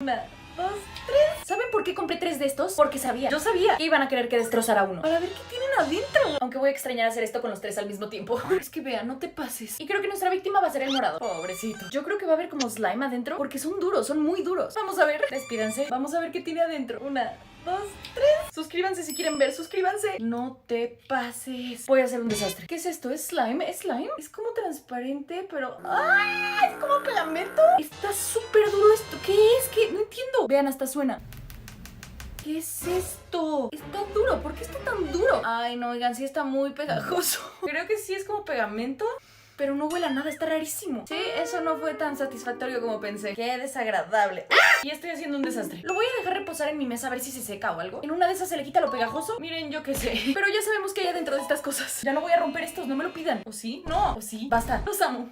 Una, dos, tres. ¿Saben por qué compré 3 de estos? Porque sabía, yo sabía que iban a querer que destrozara uno para ver qué tienen adentro. Aunque voy a extrañar hacer esto con los 3 al mismo tiempo. Es que vea, no te pases. Y creo que nuestra víctima va a ser el morado. Pobrecito. Yo creo que va a haber como slime adentro porque son duros, son muy duros. Vamos a ver, despídanse. Vamos a ver qué tiene adentro. Una, dos, tres. Suscríbanse si quieren ver, suscríbanse. No te pases. Voy a hacer un desastre. ¿Qué es esto? ¿Es slime? ¿Es slime? Es como transparente, pero... ¡ah! Es como pegamento. Está súper duro esto. ¿Qué es? ¿Qué? No entiendo. Vean, hasta suena. ¿Qué es esto? Está duro. ¿Por qué está tan duro? Ay, no, oigan, sí está muy pegajoso. Creo que sí es como pegamento, pero no huele a nada, está rarísimo. Sí, eso no fue tan satisfactorio como pensé. Qué desagradable. ¡Ah! Y estoy haciendo un desastre. Lo voy a dejar reposar en mi mesa a ver si se seca o algo. En una de esas se le quita lo pegajoso. Miren, yo qué sé. Pero ya sabemos qué hay adentro de estas cosas. Ya no voy a romper estos, no me lo pidan. ¿O sí? No. ¿O sí? Basta. Los amo.